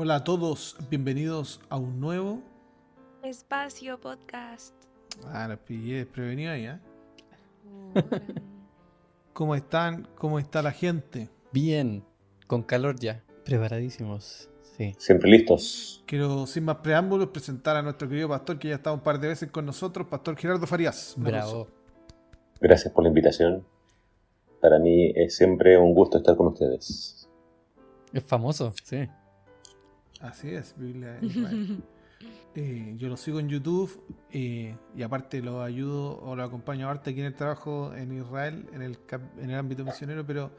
Hola a todos, bienvenidos a un nuevo... Espacio Podcast. La pillé desprevenido ahí, ¿eh? Hola. ¿Cómo están? ¿Cómo está la gente? Bien, con calor ya, preparadísimos, sí. Siempre listos. Quiero, sin más preámbulos, presentar a nuestro querido pastor que ya está un par de veces con nosotros, Pastor Gerardo Farías. Un Bravo. aplauso. Gracias por la invitación. Para mí es siempre un gusto estar con ustedes. Es famoso, sí. Así es, Biblia de Israel. Yo lo sigo en YouTube y aparte lo ayudo o lo acompaño ahorita aquí en el trabajo en Israel, en el ámbito misionero, pero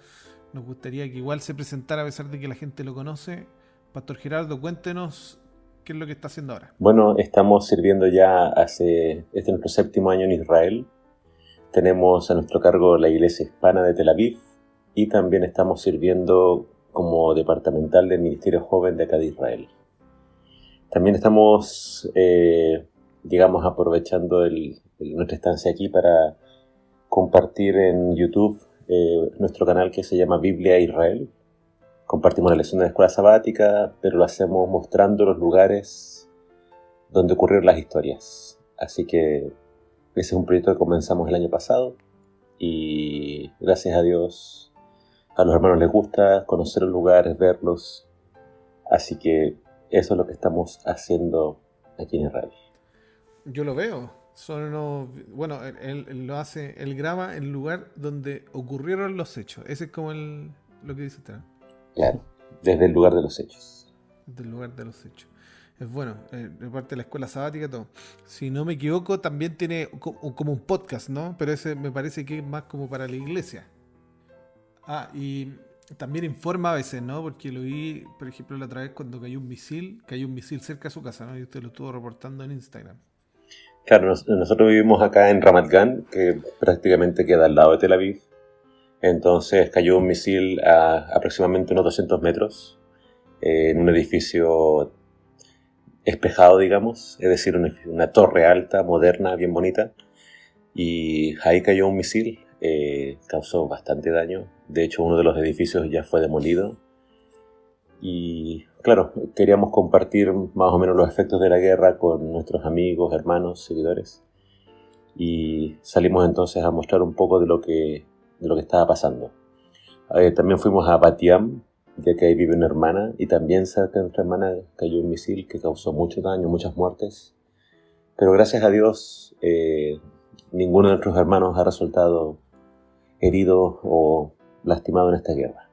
nos gustaría que igual se presentara a pesar de que la gente lo conoce. Pastor Gerardo, cuéntenos qué es lo que está haciendo ahora. Bueno, estamos sirviendo ya este es nuestro 7º año en Israel. Tenemos a nuestro cargo la iglesia hispana de Tel Aviv y también estamos sirviendo como departamental del Ministerio Joven de acá de Israel. También estamos, aprovechando nuestra estancia aquí para compartir en YouTube nuestro canal que se llama Biblia Israel. Compartimos la lección de la escuela sabática, pero lo hacemos mostrando los lugares donde ocurrieron las historias. Así que ese es un proyecto que comenzamos el año pasado y gracias a Dios a los hermanos les gusta conocer los lugares, verlos. Así que eso es lo que estamos haciendo aquí en Israel. Yo lo veo. Bueno, él lo hace, él graba el lugar donde ocurrieron los hechos. Ese es como lo que dice usted, ¿no? Claro, desde el lugar de los hechos. Del lugar de los hechos. Es bueno, de parte de la escuela sabática, todo. Si no me equivoco, también tiene como un podcast, ¿no? Pero ese me parece que es más como para la iglesia. Y también informa a veces, ¿no? Porque lo vi, por ejemplo, la otra vez cuando cayó un misil cerca de su casa, ¿no? Y usted lo estuvo reportando en Instagram. Claro, nosotros vivimos acá en Ramat Gan, que prácticamente queda al lado de Tel Aviv. Entonces cayó un misil a aproximadamente unos 200 metros en un edificio espejado, digamos, es decir, una torre alta, moderna, bien bonita. Y ahí cayó un misil, causó bastante daño. De hecho, uno de los edificios ya fue demolido. Y claro, queríamos compartir más o menos los efectos de la guerra con nuestros amigos, hermanos, seguidores. Y salimos entonces a mostrar un poco de lo que estaba pasando. También fuimos a Bat Yam, ya que ahí vive una hermana, y también cerca de nuestra hermana cayó un misil que causó mucho daño, muchas muertes. Pero gracias a Dios, ninguno de nuestros hermanos ha resultado herido o lastimado en esta guerra.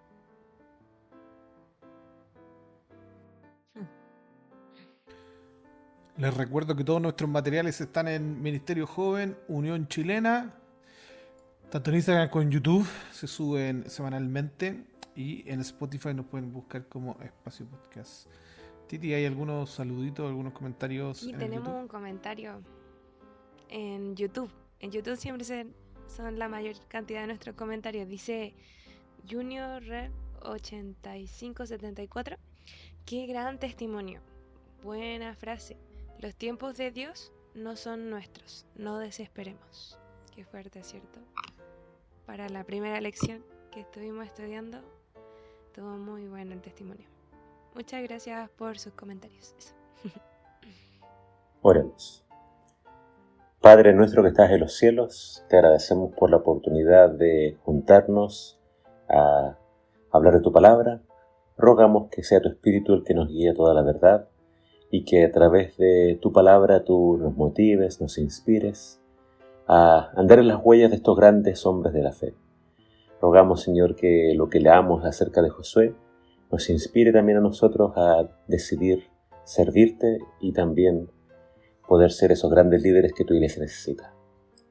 Les recuerdo que todos nuestros materiales están en Ministerio Joven, Unión Chilena, tanto en Instagram como en YouTube, se suben semanalmente y en Spotify nos pueden buscar como Espacio Podcast. Titi, ¿hay algunos saluditos, algunos comentarios Y en tenemos YouTube? un comentario en YouTube. En YouTube siempre son la mayor cantidad de nuestros comentarios. Dice Junior Red 8574. Qué gran testimonio. Buena frase. Los tiempos de Dios no son nuestros. No desesperemos. Qué fuerte, ¿cierto? Para la primera lección que estuvimos estudiando, estuvo muy bueno el testimonio. Muchas gracias por sus comentarios. Eso. Oremos. Padre nuestro que estás en los cielos, te agradecemos por la oportunidad de juntarnos a hablar de tu palabra. Rogamos que sea tu Espíritu el que nos guíe a toda la verdad y que a través de tu palabra tú nos motives, nos inspires a andar en las huellas de estos grandes hombres de la fe. Rogamos, Señor, que lo que leamos acerca de Josué nos inspire también a nosotros a decidir servirte y también poder ser esos grandes líderes que tu iglesia necesita.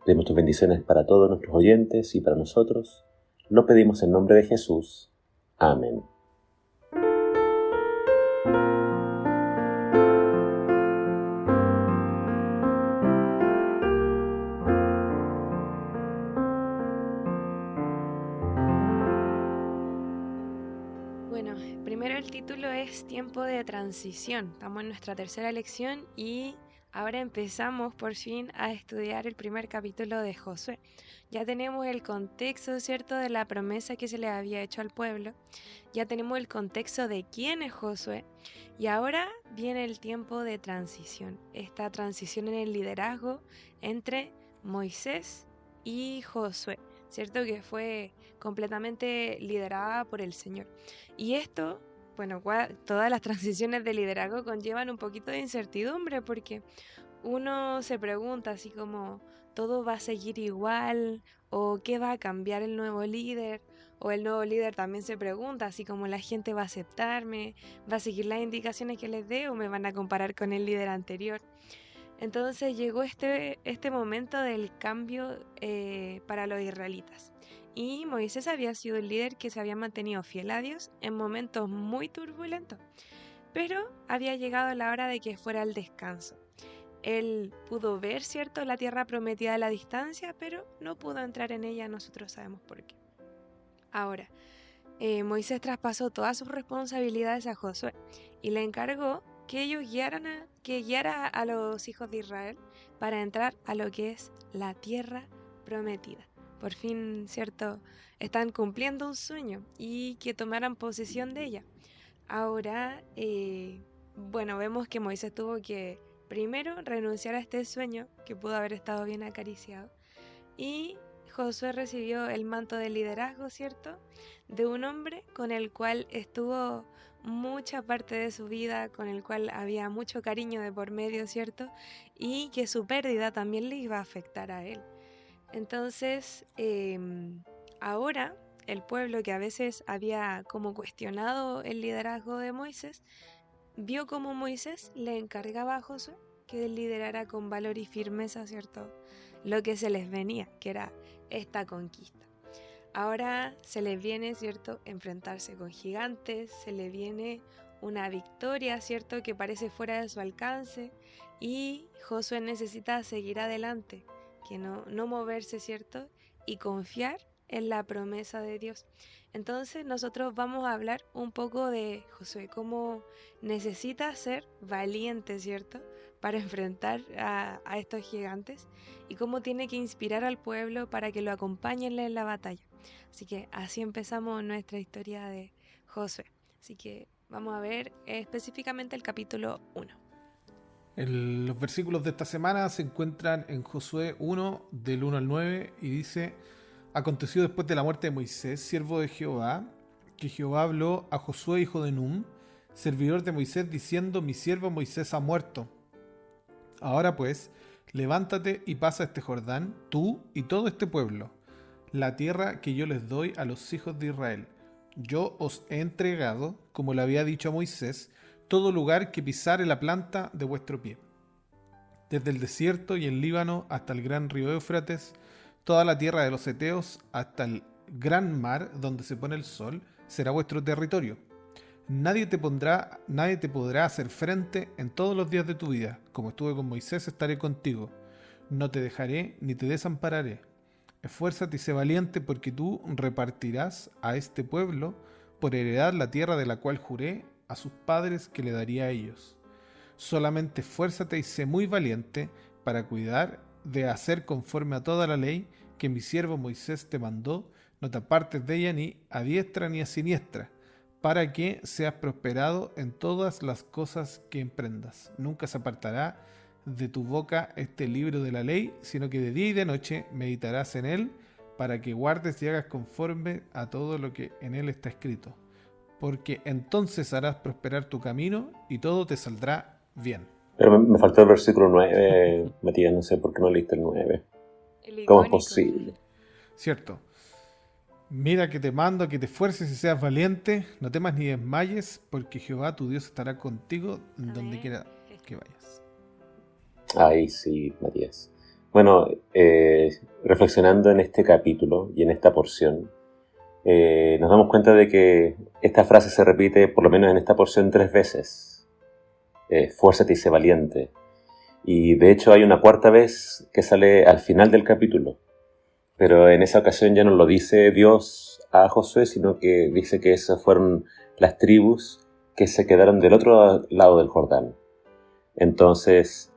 Pedimos tus bendiciones para todos nuestros oyentes y para nosotros. Lo pedimos en nombre de Jesús. Amén. Bueno, primero el título es Tiempo de Transición. Estamos en nuestra tercera lección y Ahora empezamos por fin a estudiar el primer capítulo de Josué. Ya tenemos el contexto, ¿cierto?, de la promesa que se le había hecho al pueblo. Ya tenemos el contexto de quién es Josué. Y ahora viene el tiempo de transición. Esta transición en el liderazgo entre Moisés y Josué, ¿cierto?, que fue completamente liderada por el Señor. Y esto, bueno, todas las transiciones de liderazgo conllevan un poquito de incertidumbre porque uno se pregunta así como, ¿todo va a seguir igual? ¿O qué va a cambiar el nuevo líder? O el nuevo líder también se pregunta así como, ¿la gente va a aceptarme? ¿Va a seguir las indicaciones que les dé o me van a comparar con el líder anterior? Entonces llegó este momento del cambio para los israelitas. Y Moisés había sido el líder que se había mantenido fiel a Dios en momentos muy turbulentos. Pero había llegado la hora de que fuera el descanso. Él pudo ver, ¿cierto?, la tierra prometida a la distancia, pero no pudo entrar en ella, nosotros sabemos por qué. Ahora, Moisés traspasó todas sus responsabilidades a Josué y le encargó que ellos guiara a los hijos de Israel para entrar a lo que es la tierra prometida. Por fin, ¿cierto?, están cumpliendo un sueño y que tomaran posesión de ella. Ahora, bueno, vemos que Moisés tuvo que primero renunciar a este sueño que pudo haber estado bien acariciado y Josué recibió el manto de liderazgo, ¿cierto?, de un hombre con el cual estuvo mucha parte de su vida, con el cual había mucho cariño de por medio, ¿cierto?, y que su pérdida también le iba a afectar a él. Entonces, ahora el pueblo, que a veces había como cuestionado el liderazgo de Moisés, vio como Moisés le encargaba a Josué que liderara con valor y firmeza, ¿cierto?, lo que se les venía, que era esta conquista. Ahora se les viene, ¿cierto?, enfrentarse con gigantes, se le viene una victoria, ¿cierto?, que parece fuera de su alcance, y Josué necesita seguir adelante, que no moverse, ¿cierto?, y confiar en la promesa de Dios. Entonces nosotros vamos a hablar un poco de Josué, cómo necesita ser valiente, ¿cierto?, para enfrentar a estos gigantes y cómo tiene que inspirar al pueblo para que lo acompañen en la batalla. Así que así empezamos nuestra historia de Josué. Así que vamos a ver específicamente el capítulo 1. Los versículos de esta semana se encuentran en Josué 1, del 1 al 9, y dice: Aconteció después de la muerte de Moisés, siervo de Jehová, que Jehová habló a Josué, hijo de Nun, servidor de Moisés, diciendo: Mi siervo Moisés ha muerto. Ahora pues, levántate y pasa este Jordán, tú y todo este pueblo, la tierra que yo les doy a los hijos de Israel. Yo os he entregado, como le había dicho a Moisés, todo lugar que pisare la planta de vuestro pie. Desde el desierto y el Líbano hasta el gran río Éufrates, toda la tierra de los heteos hasta el gran mar donde se pone el sol, será vuestro territorio. Nadie te podrá hacer frente en todos los días de tu vida. Como estuve con Moisés, estaré contigo. No te dejaré ni te desampararé. Esfuérzate y sé valiente, porque tú repartirás a este pueblo por heredad la tierra de la cual juré a sus padres que le daría a ellos. Solamente esfuérzate y sé muy valiente para cuidar de hacer conforme a toda la ley que mi siervo Moisés te mandó. No te apartes de ella ni a diestra ni a siniestra, para que seas prosperado en todas las cosas que emprendas. Nunca se apartará de tu boca este libro de la ley, sino que de día y de noche meditarás en él, para que guardes y hagas conforme a todo lo que en él está escrito. Porque entonces harás prosperar tu camino y todo te saldrá bien. Pero me faltó el versículo 9, Matías, no sé por qué no leíste el 9. ¿Cómo es posible? Cierto. Mira que te mando a que te esfuerces y seas valiente, no temas ni desmayes, porque Jehová tu Dios estará contigo donde quiera que vayas. Ahí sí, Matías. Bueno, reflexionando en este capítulo y en esta porción, nos damos cuenta de que esta frase se repite, por lo menos en esta porción, 3 veces. Esfuérzate y sé valiente. Y de hecho hay una 4ª vez que sale al final del capítulo. Pero en esa ocasión ya no lo dice Dios a Josué, sino que dice que esas fueron las tribus que se quedaron del otro lado del Jordán. Entonces,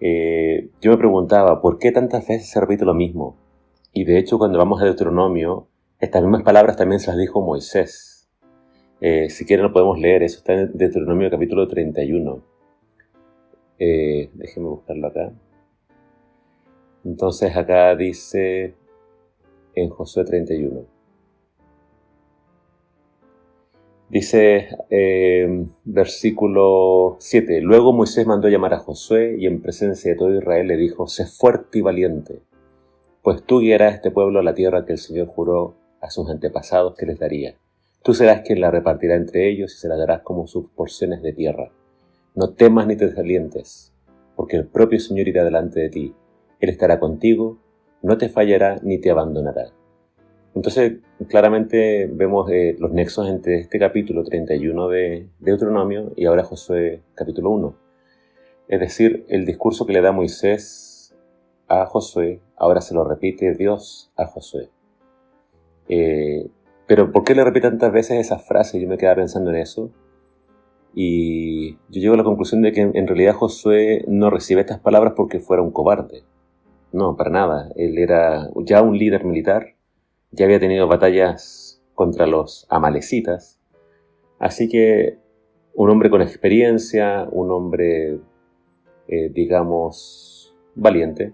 Yo me preguntaba, ¿por qué tantas veces se repite lo mismo? Y de hecho, cuando vamos a Deuteronomio, estas mismas palabras también se las dijo Moisés. Si quieren lo podemos leer, eso está en Deuteronomio capítulo 31. Déjenme buscarlo acá. Entonces acá dice en Josué 31. Dice versículo 7. Luego Moisés mandó llamar a Josué y en presencia de todo Israel le dijo: sé fuerte y valiente, pues tú guiarás a este pueblo a la tierra que el Señor juró a sus antepasados que les daría. Tú serás quien la repartirá entre ellos y se la darás como sus porciones de tierra. No temas ni te desalientes, porque el propio Señor irá delante de ti. Él estará contigo, no te fallará ni te abandonará. Entonces, claramente vemos los nexos entre este capítulo 31 de Deuteronomio y ahora Josué capítulo 1. Es decir, el discurso que le da Moisés a Josué, ahora se lo repite Dios a Josué. Pero ¿por qué le repite tantas veces esas frases? Yo me quedaba pensando en eso. Y yo llego a la conclusión de que en realidad Josué no recibe estas palabras porque fuera un cobarde. No, para nada. Él era ya un líder militar. Ya había tenido batallas contra los amalecitas, así que un hombre con experiencia, un hombre, digamos, valiente.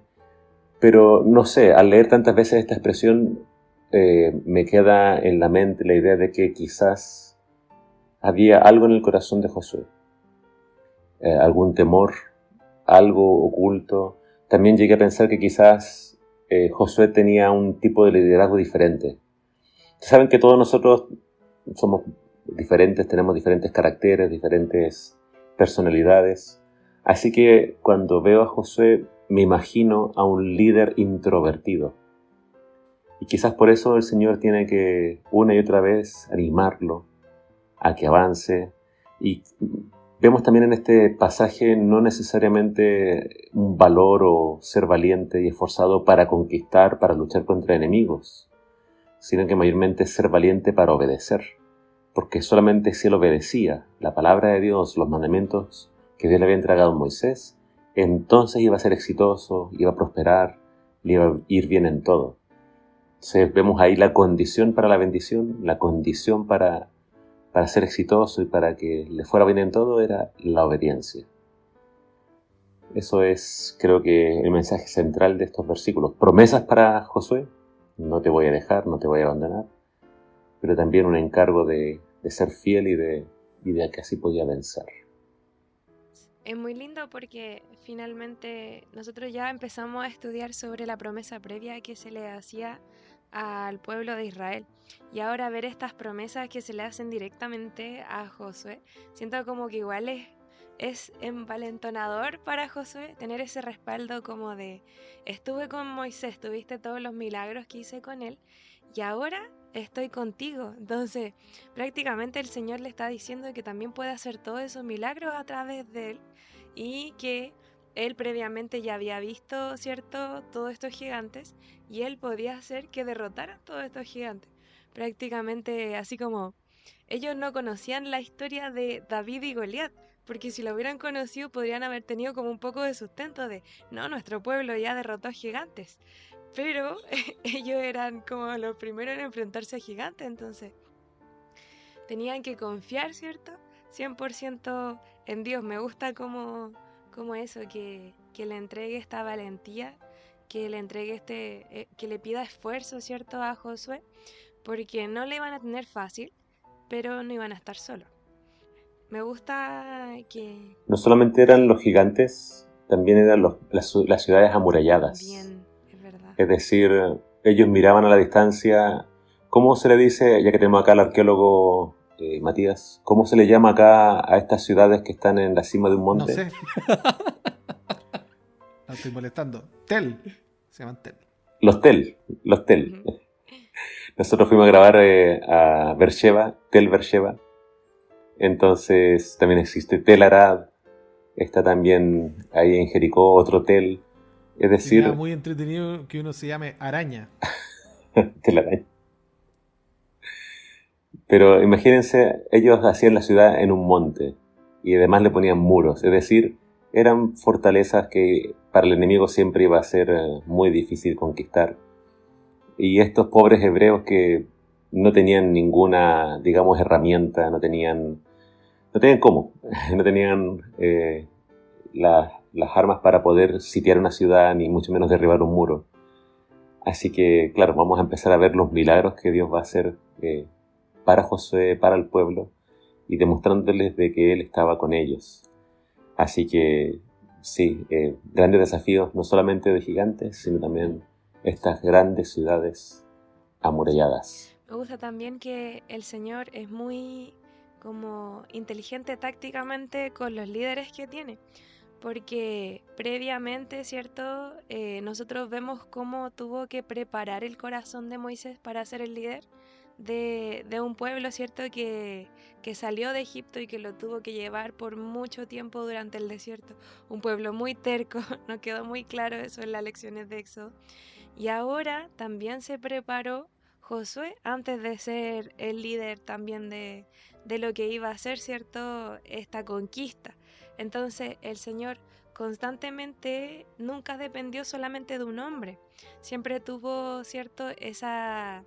Pero no sé, al leer tantas veces esta expresión, me queda en la mente la idea de que quizás había algo en el corazón de Josué, algún temor, algo oculto. También llegué a pensar que quizás Josué tenía un tipo de liderazgo diferente. Saben que todos nosotros somos diferentes, tenemos diferentes caracteres, diferentes personalidades. Así que cuando veo a Josué me imagino a un líder introvertido. Y quizás por eso el Señor tiene que una y otra vez animarlo a que avance. Y vemos también en este pasaje no necesariamente un valor o ser valiente y esforzado para conquistar, para luchar contra enemigos, sino que mayormente ser valiente para obedecer, porque solamente si él obedecía la palabra de Dios, los mandamientos que Dios le había entregado a Moisés, entonces iba a ser exitoso, iba a prosperar, le iba a ir bien en todo. Entonces vemos ahí la condición para la bendición, la condición para ser exitoso y para que le fuera bien en todo era la obediencia. Eso es, creo que, el mensaje central de estos versículos. Promesas para Josué: no te voy a dejar, no te voy a abandonar, pero también un encargo de ser fiel y de que así podía vencer. Es muy lindo porque finalmente nosotros ya empezamos a estudiar sobre la promesa previa que se le hacía al pueblo de Israel. Y ahora ver estas promesas que se le hacen directamente a Josué, siento como que igual es envalentonador para Josué tener ese respaldo como de: estuve con Moisés, tuviste todos los milagros que hice con él y ahora estoy contigo. Entonces prácticamente el Señor le está diciendo que también puede hacer todos esos milagros a través de él y que él previamente ya había visto, ¿cierto?, todos estos gigantes y él podía hacer que derrotaran todos estos gigantes. Prácticamente así como ellos no conocían la historia de David y Goliat, porque si lo hubieran conocido podrían haber tenido como un poco de sustento de: no, nuestro pueblo ya derrotó gigantes. Pero ellos eran como los primeros en enfrentarse a gigantes, entonces tenían que confiar, ¿cierto?, 100% en Dios. Me gusta como eso, que le entregue esta valentía, que le entregue que le pida esfuerzo, ¿cierto?, a Josué, porque no le iban a tener fácil, pero no iban a estar solos. Me gusta que... No solamente eran los gigantes, también eran las ciudades amuralladas. Bien, es verdad. Es decir, ellos miraban a la distancia. ¿Cómo se le dice, ya que tenemos acá al arqueólogo Matías, cómo se le llama acá a estas ciudades que están en la cima de un monte? No sé. No estoy molestando. Tel. Se llaman Tel. Los Tel. Ujú. Nosotros fuimos a grabar a Beersheba, Tel Beersheba. Entonces también existe Tel Arad. Está también ahí en Jericó otro Tel. Es decir, Sería muy entretenido que uno se llame Araña. Tel Araña. Pero imagínense, ellos hacían la ciudad en un monte y además le ponían muros. Es decir, eran fortalezas que para el enemigo siempre iba a ser muy difícil conquistar. Y estos pobres hebreos que no tenían ninguna, digamos, herramienta, no tenían cómo, no tenían las armas para poder sitiar una ciudad, ni mucho menos derribar un muro. Así que, claro, vamos a empezar a ver los milagros que Dios va a hacer para Josué, para el pueblo, y demostrándoles de que Él estaba con ellos. Así que, sí, grandes desafíos, no solamente de gigantes, sino también estas grandes ciudades amuralladas. Me gusta también que el Señor es muy como inteligente tácticamente con los líderes que tiene, porque previamente, ¿cierto? Nosotros vemos cómo tuvo que preparar el corazón de Moisés para ser el líder de un pueblo, ¿cierto? Que salió de Egipto y que lo tuvo que llevar por mucho tiempo durante el desierto. Un pueblo muy terco, nos quedó muy claro eso en las lecciones de Éxodo. Y ahora también se preparó Josué antes de ser el líder también de lo que iba a ser, ¿cierto? Esta conquista. Entonces el Señor constantemente nunca dependió solamente de un hombre. Siempre tuvo, ¿cierto? Esa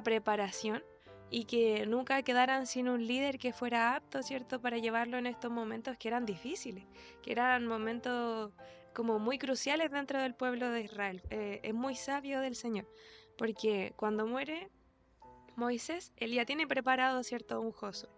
preparación y que nunca quedaran sin un líder que fuera apto, ¿cierto? Para llevarlo en estos momentos que eran difíciles, que eran momentos como muy cruciales dentro del pueblo de Israel. Es muy sabio del Señor, porque cuando muere Moisés, él ya tiene preparado, ¿cierto?, un Josué.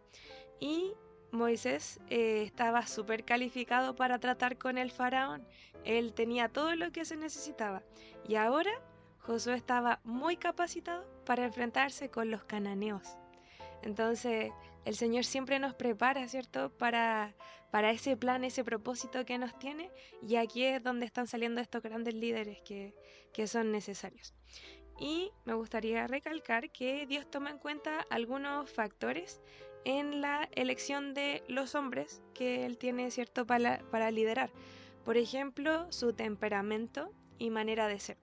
Y Moisés estaba súper calificado para tratar con el faraón. Él tenía todo lo que se necesitaba. Y ahora Josué estaba muy capacitado para enfrentarse con los cananeos. Entonces, el Señor siempre nos prepara, ¿cierto?, para ese plan, ese propósito que nos tiene, y aquí es donde están saliendo estos grandes líderes que son necesarios. Y me gustaría recalcar que Dios toma en cuenta algunos factores en la elección de los hombres que Él tiene, ¿cierto?, para liderar. Por ejemplo, su temperamento y manera de ser.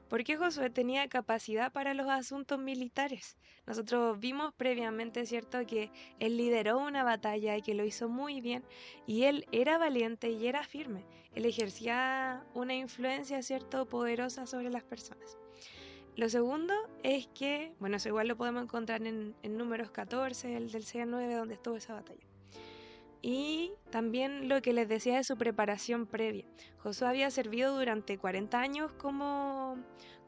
Porque Josué tenía capacidad para los asuntos militares. Nosotros vimos previamente, ¿cierto?, que él lideró una batalla y que lo hizo muy bien, y él era valiente y era firme. Él ejercía una influencia, ¿cierto?, poderosa sobre las personas. Lo segundo es que, bueno, eso igual lo podemos encontrar en Números 14, el del 6 al 9, donde estuvo esa batalla. Y también lo que les decía de su preparación previa. Josué había servido durante 40 años como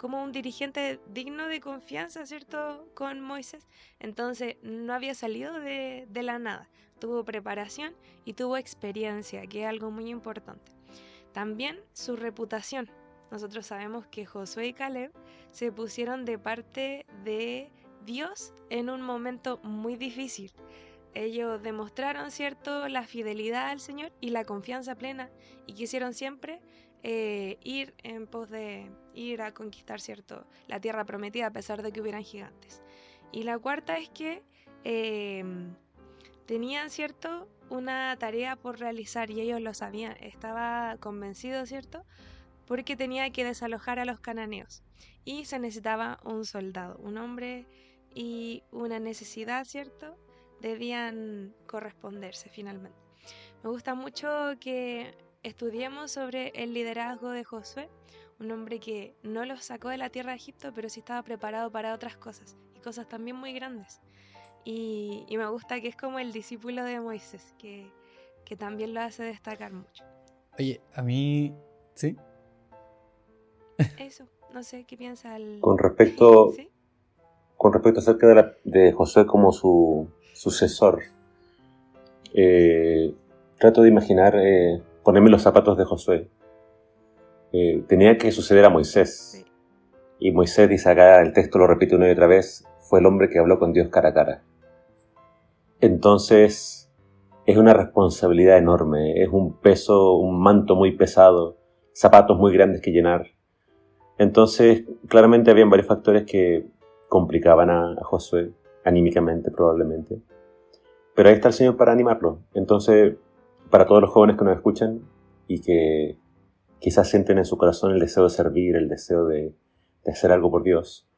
un dirigente digno de confianza, ¿cierto?, con Moisés. Entonces no había salido de la nada. Tuvo preparación y tuvo experiencia, que es algo muy importante. También su reputación. Nosotros sabemos que Josué y Caleb se pusieron de parte de Dios en un momento muy difícil. Ellos demostraron, ¿cierto?, la fidelidad al Señor y la confianza plena, y quisieron siempre ir en pos de ir a conquistar, ¿cierto?, la tierra prometida, a pesar de que hubieran gigantes. Y la cuarta es que tenían, ¿cierto?, una tarea por realizar, y ellos lo sabían. Estaba convencido, ¿cierto?, porque tenía que desalojar a los cananeos y se necesitaba un soldado, un hombre, y una necesidad, ¿cierto?, debían corresponderse finalmente. Me gusta mucho que estudiemos sobre el liderazgo de Josué, un hombre que no los sacó de la tierra de Egipto, pero sí estaba preparado para otras cosas, y cosas también muy grandes. Y me gusta que es como el discípulo de Moisés, que también lo hace destacar mucho. Oye, a mí... ¿Sí? Eso, no sé, ¿qué piensa el...? Con respecto ¿Sí? acerca de Josué como su sucesor, trato de imaginar, ponerme los zapatos de Josué. Tenía que suceder a Moisés. Sí. Y Moisés, dice acá, el texto lo repite una y otra vez, fue el hombre que habló con Dios cara a cara. Entonces, es una responsabilidad enorme, es un peso, un manto muy pesado, zapatos muy grandes que llenar. Entonces, claramente habían varios factores que complicaban a Josué, anímicamente probablemente. Pero ahí está el Señor para animarlo. Entonces, para todos los jóvenes que nos escuchan y que quizás sienten en su corazón el deseo de servir, el deseo de hacer algo por Dios,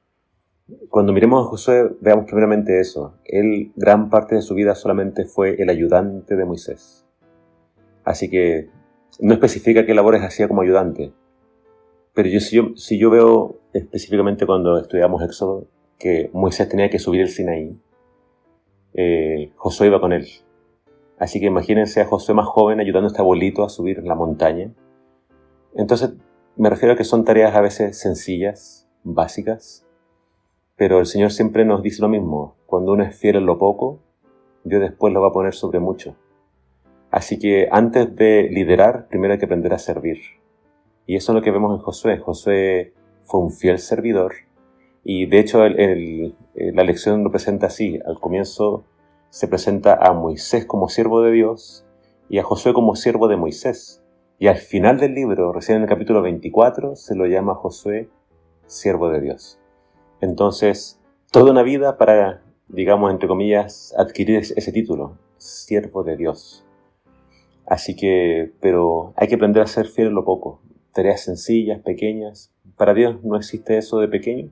cuando miremos a Josué, veamos primeramente eso. Él, gran parte de su vida solamente fue el ayudante de Moisés. Así que No especifica qué labores hacía como ayudante. Pero si yo veo específicamente cuando estudiamos Éxodo que Moisés tenía que subir el Sinaí, Josué iba con él. Así que imagínense a Josué más joven ayudando a este abuelito a subir la montaña. Entonces me refiero a que son tareas a veces sencillas, básicas, pero el Señor siempre nos dice lo mismo: cuando uno es fiel en lo poco, Dios después lo va a poner sobre mucho. Así que antes de liderar, primero hay que aprender a servir. Y eso es lo que vemos en Josué. Josué fue un fiel servidor. Y de hecho la lección lo presenta así. Al comienzo se presenta a Moisés como siervo de Dios y a Josué como siervo de Moisés. Y al final del libro, recién en el capítulo 24, se lo llama a Josué siervo de Dios. Entonces, toda una vida para, digamos, entre comillas, adquirir ese título, siervo de Dios. Así que, pero hay que aprender a ser fiel en lo poco. Tareas sencillas, pequeñas. Para Dios no existe eso de pequeño.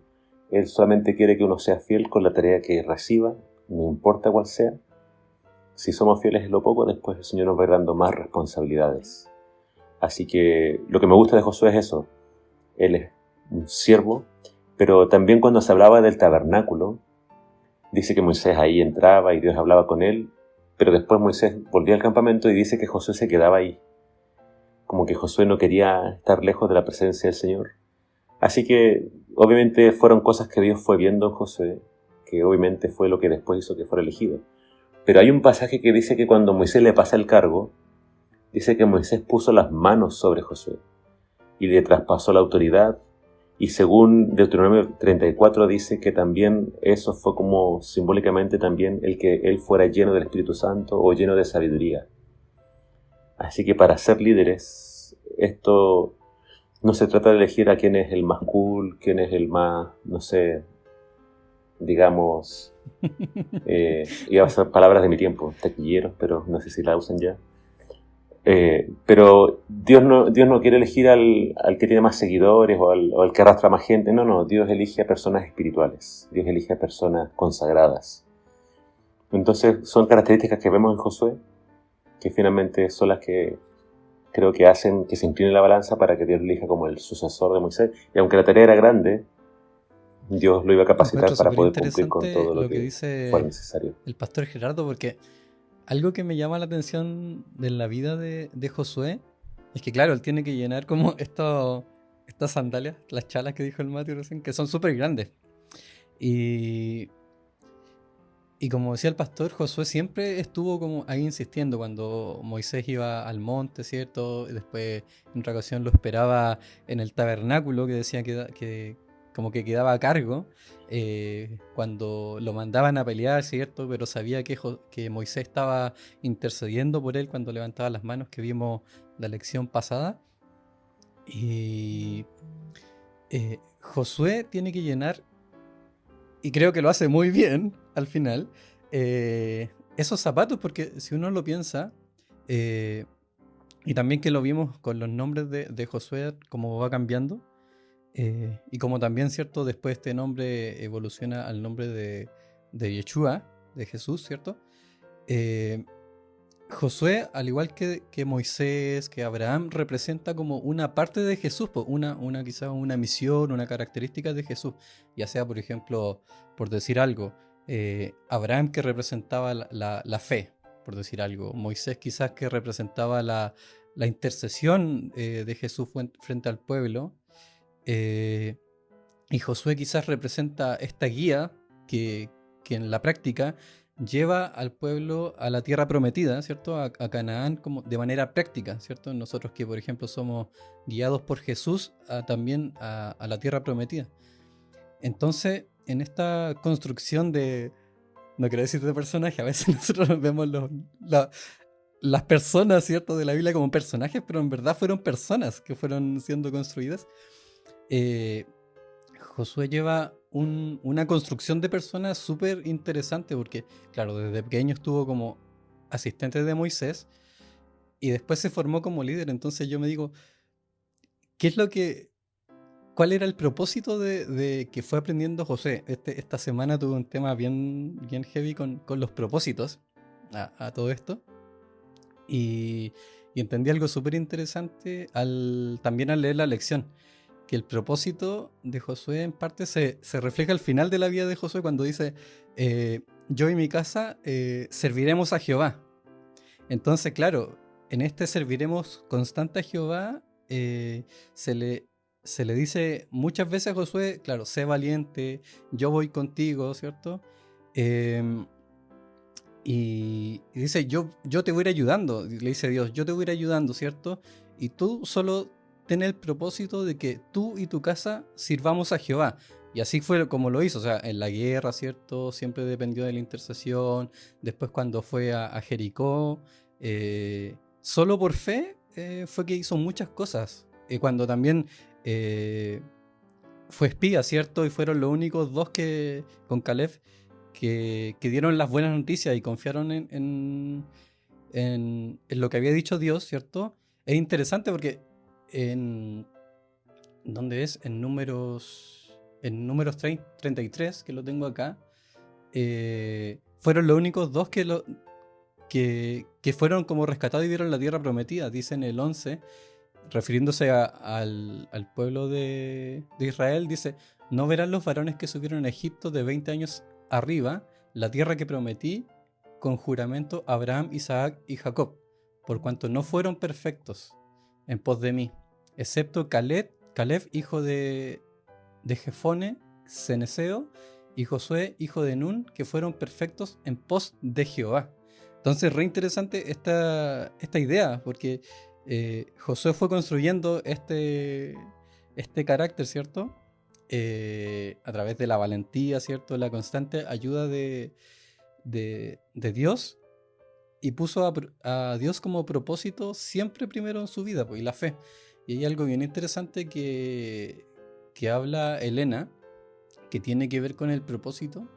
Él solamente quiere que uno sea fiel con la tarea que reciba, no importa cuál sea. Si somos fieles en lo poco, después el Señor nos va dando más responsabilidades. Así que lo que me gusta de Josué es eso. Él es un siervo, pero también cuando se hablaba del tabernáculo, dice que Moisés ahí entraba y Dios hablaba con él, pero después Moisés volvía al campamento y dice que Josué se quedaba ahí. Como que Josué no quería estar lejos de la presencia del Señor. Así que obviamente fueron cosas que Dios fue viendo en Josué, que obviamente fue lo que después hizo que fuera elegido. Pero hay un pasaje que dice que cuando Moisés le pasa el cargo, dice que Moisés puso las manos sobre Josué y le traspasó la autoridad. Y según Deuteronomio 34 dice que también eso fue como simbólicamente también el que él fuera lleno del Espíritu Santo o lleno de sabiduría. Así que para ser líderes, esto no se trata de elegir a quién es el más cool, quién es el más, no sé, digamos, iba a ser palabras de mi tiempo, taquilleros, pero no sé si la usan ya. Pero Dios no quiere elegir al que tiene más seguidores o al que arrastra más gente. No, Dios elige a personas espirituales. Dios elige a personas consagradas. Entonces son características que vemos en Josué, que finalmente son las que creo que hacen que se incline la balanza para que Dios lo elija como el sucesor de Moisés. Y aunque la tarea era grande, Dios lo iba a capacitar para poder cumplir con todo lo que dice fuera necesario. el pastor Gerardo, porque algo que me llama la atención de la vida de Josué es que, claro, él tiene que llenar como estas sandalias, las chalas que dijo el Matthew recién, que son súper grandes. Y como decía el pastor, Josué siempre estuvo como ahí insistiendo cuando Moisés iba al monte, ¿cierto? Y después en otra ocasión lo esperaba en el tabernáculo, que decía que como que quedaba a cargo. Cuando lo mandaban a pelear, ¿cierto? Pero sabía que Moisés estaba intercediendo por él cuando levantaba las manos, que vimos la lección pasada. Y Josué tiene que llenar, y creo que lo hace muy bien al final, esos zapatos, porque si uno lo piensa, y también que lo vimos con los nombres de Josué, cómo va cambiando, y como también, ¿cierto? Después este nombre evoluciona al nombre de Yeshua, de Jesús, ¿cierto? Josué, al igual que Moisés, que Abraham, representa como una parte de Jesús, pues quizás una misión, una característica de Jesús. Ya sea, por ejemplo, por decir algo, Abraham que representaba la fe, por decir algo. Moisés quizás que representaba la intercesión de Jesús frente al pueblo. Y Josué quizás representa esta guía que en la práctica lleva al pueblo a la tierra prometida, ¿cierto? A Canaán como de manera práctica, ¿cierto? Nosotros que, por ejemplo, somos guiados por Jesús también a la tierra prometida. Entonces, en esta construcción no quiero decir de personaje, a veces nosotros vemos las personas, ¿cierto? De la Biblia como personajes, pero en verdad fueron personas que fueron siendo construidas. Josué lleva una construcción de personas súper interesante porque, claro, desde pequeño estuvo como asistente de Moisés y después se formó como líder. Entonces yo me digo, ¿cuál era el propósito de que fue aprendiendo Josué? Esta semana tuve un tema bien heavy con los propósitos a todo esto. Y Y entendí algo súper interesante también al leer la lección, que el propósito de Josué en parte se refleja al final de la vida de Josué cuando dice, yo y mi casa serviremos a Jehová. Entonces, claro, en este serviremos constante a Jehová, se le dice muchas veces a Josué, claro, sé valiente, yo voy contigo, ¿cierto? Y dice, yo te voy a ir ayudando, le dice Dios, yo te voy a ir ayudando, ¿cierto? Y tú solo ten el propósito de que tú y tu casa sirvamos a Jehová. Y así fue como lo hizo, o sea, en la guerra, ¿cierto? Siempre dependió de la intercesión. Después cuando fue a Jericó, solo por fe fue que hizo muchas cosas. Cuando también fue espía, ¿cierto? Y fueron los únicos dos que, con Caleb, que dieron las buenas noticias y confiaron en lo que había dicho Dios, ¿cierto? Es interesante porque ¿dónde es? En números 33, que lo tengo acá, fueron los únicos dos que fueron como rescatados y vieron la tierra prometida, dicen el 11, refiriéndose al pueblo de Israel, dice, no verán los varones que subieron a Egipto de 20 años arriba la tierra que prometí con juramento a Abraham, Isaac y Jacob, por cuanto no fueron perfectos en pos de mí, excepto Caleb hijo de Jefone, Ceneseo, y Josué, hijo de Nun, que fueron perfectos en pos de Jehová. Entonces, re interesante esta idea, porque Josué fue construyendo este carácter, ¿cierto? A través de la valentía, ¿cierto? La constante ayuda de Dios, y puso a Dios como propósito siempre primero en su vida, pues, y la fe. Y hay algo bien interesante que habla Elena, que tiene que ver con el propósito,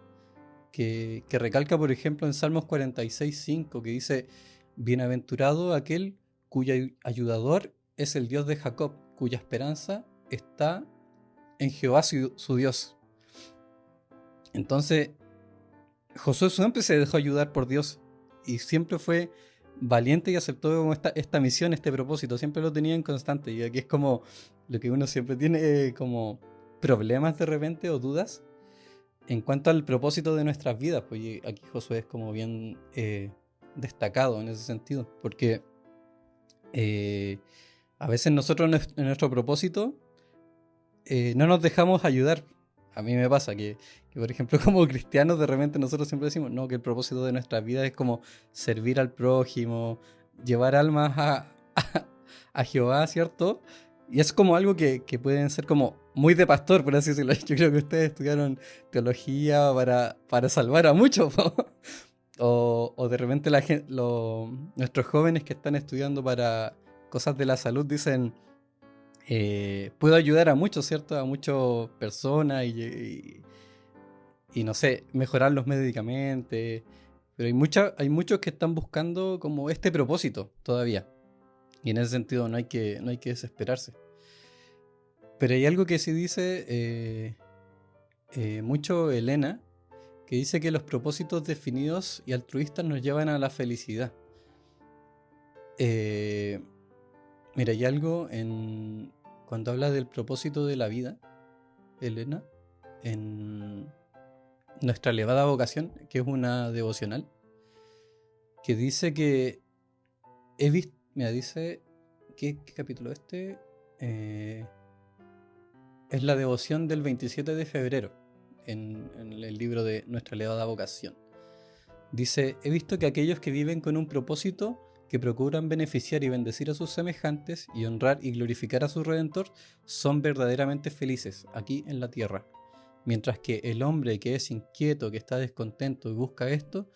que recalca, por ejemplo, en Salmos 46:5, que dice, bienaventurado aquel cuyo ayudador es el Dios de Jacob, cuya esperanza está en Jehová su Dios. Entonces, Josué siempre se dejó ayudar por Dios y siempre fue valiente y aceptó como esta misión, este propósito, siempre lo tenía en constante. Y aquí es como lo que uno siempre tiene como problemas de repente o dudas en cuanto al propósito de nuestras vidas. Pues aquí Josué es como bien destacado en ese sentido, porque a veces nosotros en nuestro propósito no nos dejamos ayudar. A mí me pasa que, por ejemplo, como cristianos, de repente nosotros siempre decimos, no, que el propósito de nuestra vida es como servir al prójimo, llevar almas a Jehová, ¿cierto? Y es como algo que pueden ser como muy de pastor, por así decirlo. Yo creo que ustedes estudiaron teología para salvar a muchos, ¿no? O de repente nuestros jóvenes que están estudiando para cosas de la salud dicen, puedo ayudar a muchos, ¿cierto? A muchas personas y no sé, mejorar los medicamentos. Pero hay muchos que están buscando como este propósito todavía. Y en ese sentido no hay que desesperarse. Pero hay algo que sí dice mucho Elena, que dice que los propósitos definidos y altruistas nos llevan a la felicidad. Mira, hay algo cuando habla del propósito de la vida, Elena, en Nuestra elevada vocación, que es una devocional, que dice que he visto, mira, dice, ¿qué capítulo este? Es la devoción del 27 de febrero, en el libro de Nuestra elevada vocación. Dice, he visto que aquellos que viven con un propósito, que procuran beneficiar y bendecir a sus semejantes y honrar y glorificar a su Redentor, son verdaderamente felices aquí en la tierra. Mientras que el hombre que es inquieto, que está descontento y busca esto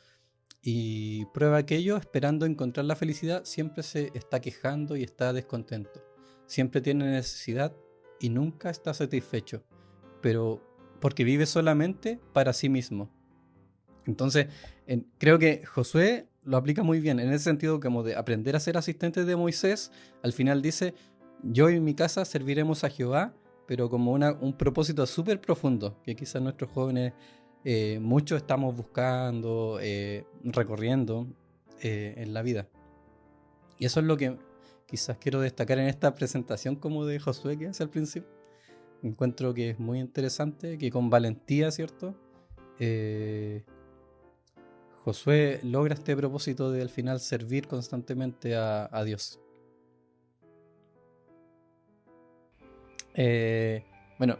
y prueba aquello esperando encontrar la felicidad, siempre se está quejando y está descontento. Siempre tiene necesidad y nunca está satisfecho, pero porque vive solamente para sí mismo. Entonces, creo que Josué lo aplica muy bien, en ese sentido como de aprender a ser asistente de Moisés. Al final dice, yo y mi casa serviremos a Jehová, pero como un propósito súper profundo, que quizás nuestros jóvenes muchos estamos buscando, recorriendo en la vida. Y eso es lo que quizás quiero destacar en esta presentación como de Josué que hace al principio. Encuentro que es muy interesante, que con valentía, ¿cierto? Josué logra este propósito de al final servir constantemente a Dios. Bueno,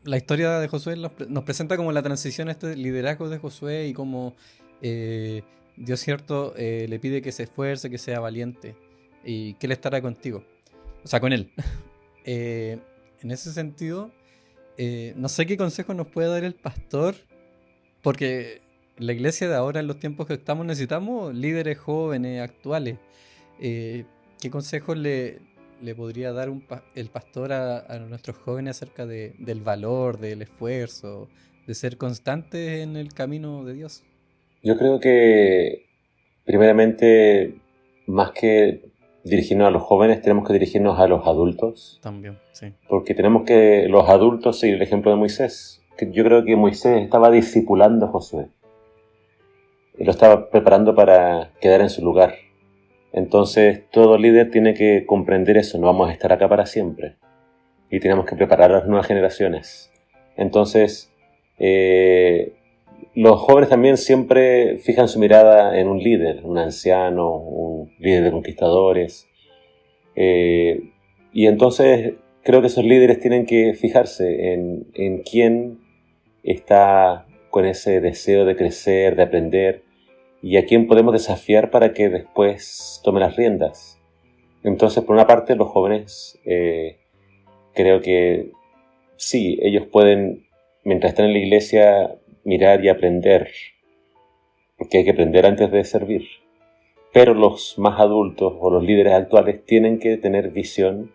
la historia de Josué nos presenta como la transición a este liderazgo de Josué y como Dios, ¿cierto? Le pide que se esfuerce, que sea valiente y que Él estará contigo, o sea, con Él. En ese sentido, no sé qué consejo nos puede dar el pastor, porque la iglesia de ahora, en los tiempos que estamos, necesitamos líderes jóvenes, actuales. ¿Qué consejos le podría dar el pastor a nuestros jóvenes acerca del valor, del esfuerzo, de ser constantes en el camino de Dios? Yo creo que, primeramente, más que dirigirnos a los jóvenes, tenemos que dirigirnos a los adultos. También, sí. Porque tenemos que, los adultos, seguir el ejemplo de Moisés. Yo creo que Moisés estaba discipulando a Josué. Lo estaba preparando para quedar en su lugar. Entonces, todo líder tiene que comprender eso. No vamos a estar acá para siempre. Y tenemos que preparar a las nuevas generaciones. Entonces, los jóvenes también siempre fijan su mirada en un líder, un anciano, un líder de conquistadores. Y entonces creo que esos líderes tienen que fijarse en quién está con ese deseo de crecer, de aprender, y a quién podemos desafiar para que después tome las riendas. Entonces, por una parte, los jóvenes creo que sí, ellos pueden, mientras están en la iglesia, mirar y aprender, porque hay que aprender antes de servir. Pero los más adultos o los líderes actuales tienen que tener visión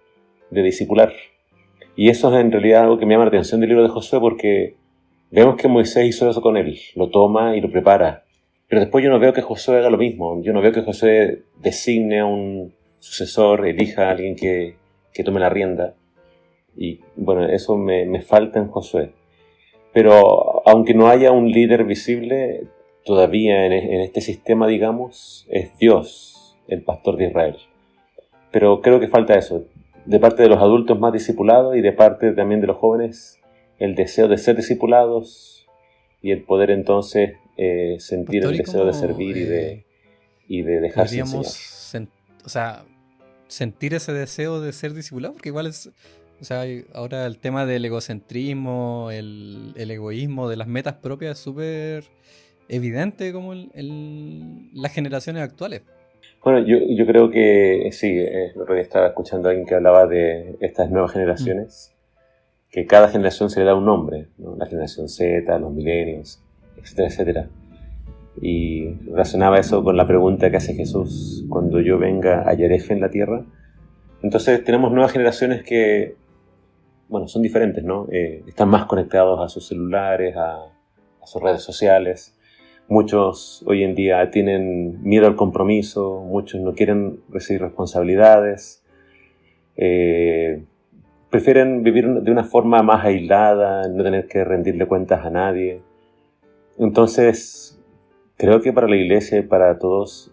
de discipular. Y eso es en realidad algo que me llama la atención del libro de Josué, porque vemos que Moisés hizo eso con él, lo toma y lo prepara. Pero después yo no veo que Josué haga lo mismo. Yo no veo que Josué designe a un sucesor, elija a alguien que tome la rienda. Y bueno, eso me falta en Josué. Pero aunque no haya un líder visible, todavía en este sistema, digamos, es Dios el pastor de Israel. Pero creo que falta eso. De parte de los adultos más discipulados y de parte también de los jóvenes, el deseo de ser discipulados y el poder entonces sentir Pastor, el ¿y deseo de cómo, servir y de dejarse enseñar. podríamos sentir ese deseo de ser discipulado? Porque igual es, o sea, ahora el tema del egocentrismo, el egoísmo, de las metas propias es súper evidente como en las generaciones actuales. Bueno, yo creo que sí, el otro día estaba escuchando a alguien que hablaba de estas nuevas generaciones, que cada generación se le da un nombre, ¿no? La generación Z, los millennials, etcétera, etcétera. Y relacionaba eso con la pregunta que hace Jesús: cuando yo venga, ¿hallaré fe en la tierra? Entonces tenemos nuevas generaciones que, bueno, son diferentes, ¿no? Están más conectados a sus celulares, a sus redes sociales. Muchos hoy en día tienen miedo al compromiso, muchos no quieren recibir responsabilidades, prefieren vivir de una forma más aislada, no tener que rendirle cuentas a nadie. Entonces, creo que para la iglesia y para todos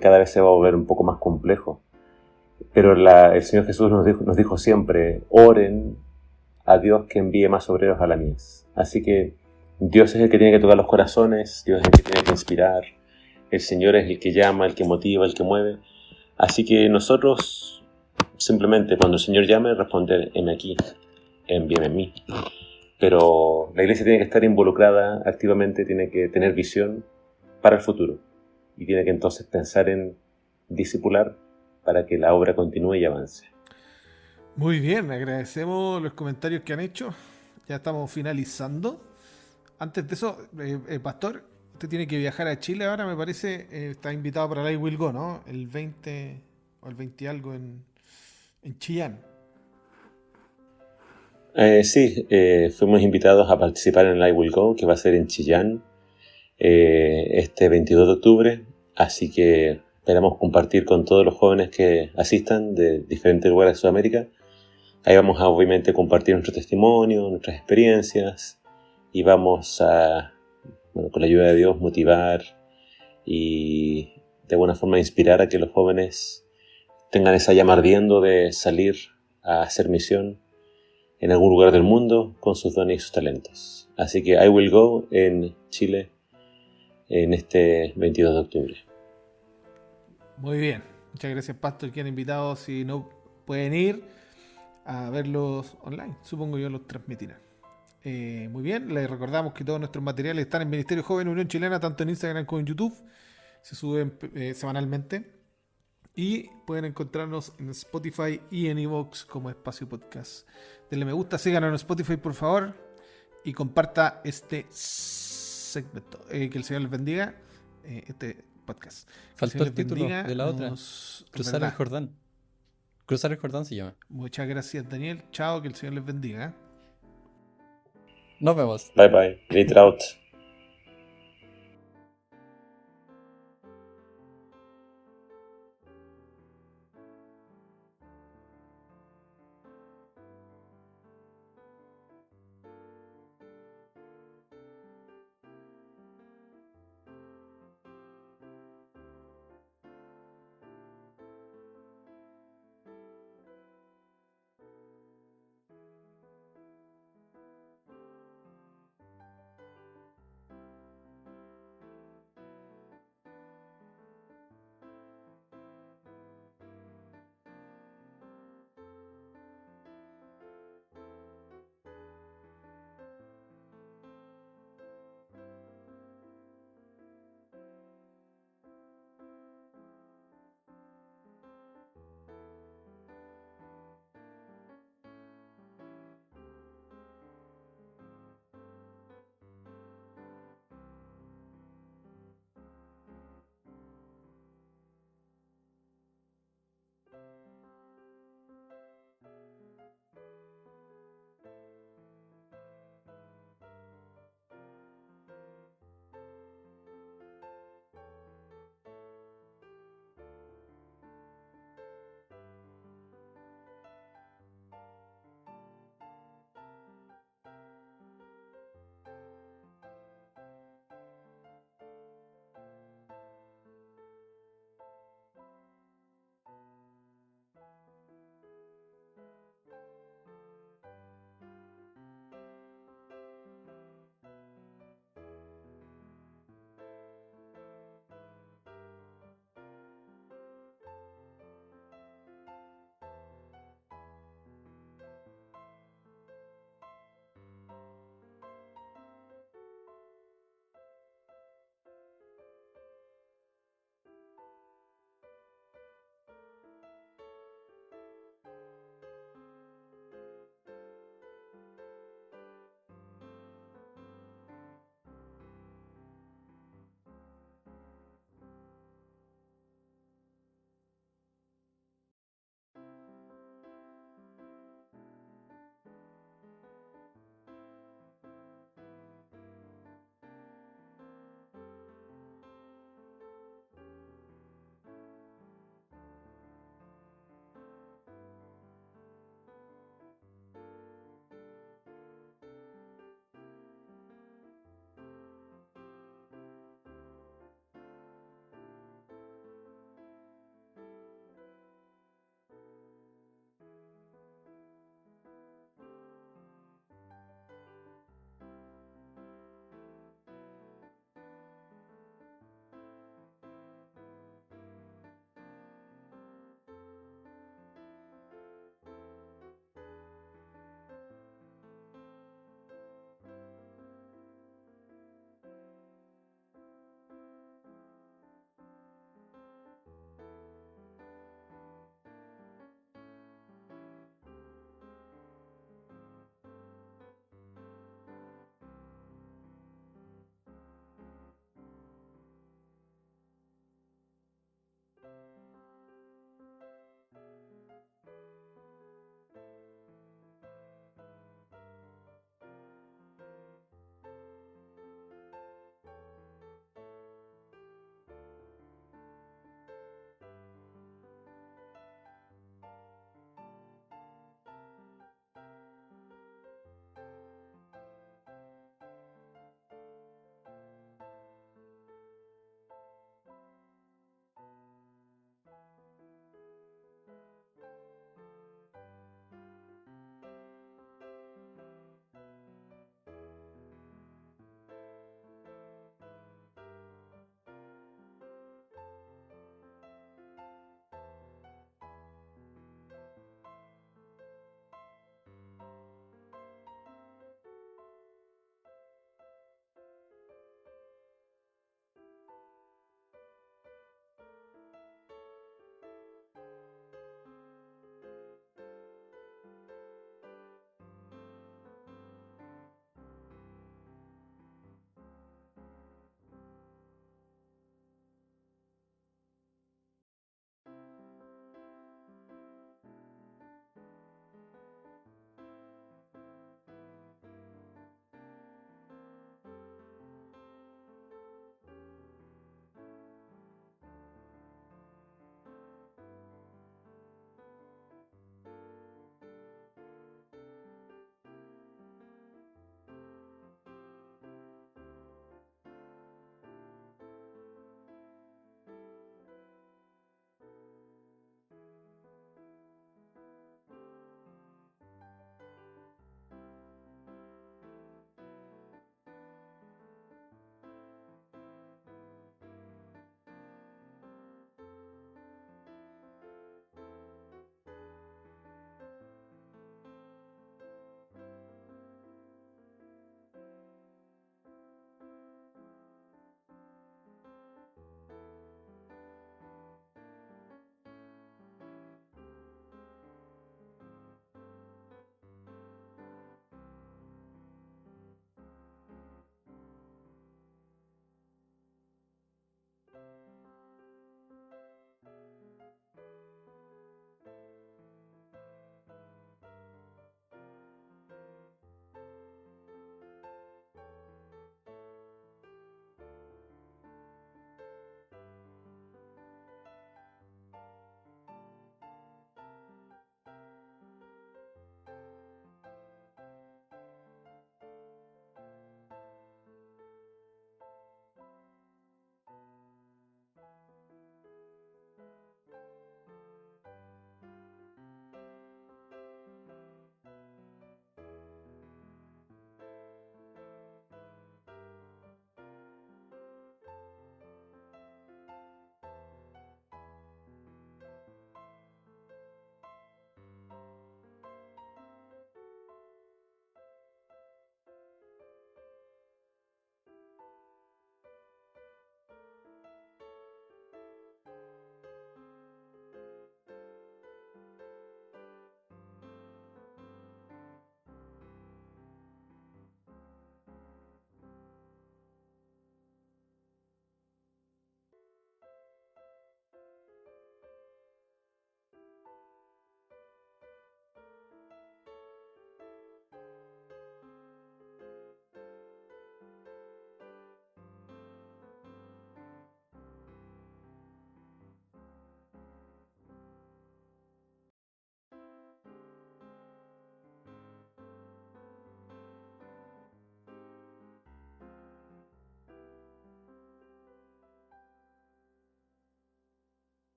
cada vez se va a volver un poco más complejo. Pero el Señor Jesús nos dijo siempre: oren a Dios que envíe más obreros a la mies. Así que Dios es el que tiene que tocar los corazones, Dios es el que tiene que inspirar, el Señor es el que llama, el que motiva, el que mueve. Así que nosotros simplemente, cuando el Señor llame, responder: heme aquí, envíame a mí. Pero la iglesia tiene que estar involucrada activamente, tiene que tener visión para el futuro y tiene que entonces pensar en discipular para que la obra continúe y avance. Muy bien, agradecemos los comentarios que han hecho. Ya estamos finalizando. Antes de eso, Pastor, usted tiene que viajar a Chile ahora, me parece. Está invitado para la I Will Go, ¿no? El 20 o el 20 algo en Chillán. Sí, fuimos invitados a participar en el I Will Go, que va a ser en Chillán este 22 de octubre. Así que esperamos compartir con todos los jóvenes que asistan de diferentes lugares de Sudamérica. Ahí vamos a obviamente compartir nuestro testimonio, nuestras experiencias, y vamos a, bueno, con la ayuda de Dios, motivar y de alguna forma inspirar a que los jóvenes tengan esa llama ardiendo de salir a hacer misión en algún lugar del mundo con sus dones y sus talentos. Así que I Will Go en Chile en este 22 de octubre. Muy bien. Muchas gracias, Pastor, que han invitado. Si no pueden ir a verlos online, supongo yo los transmitirán. Muy bien, les recordamos que todos nuestros materiales están en Ministerio Joven Unión Chilena, tanto en Instagram como en YouTube. Se suben semanalmente. Y pueden encontrarnos en Spotify y en iVoox como Espacio Podcast. Denle me gusta, síganos en Spotify, por favor. Y comparta este segmento. Que el Señor les bendiga. Este podcast. Faltó el título bendiga, de la otra. Cruzar el Jordán. Cruzar el Jordán se llama. Muchas gracias, Daniel. Chao, que el Señor les bendiga. Nos vemos. Bye bye. Later out.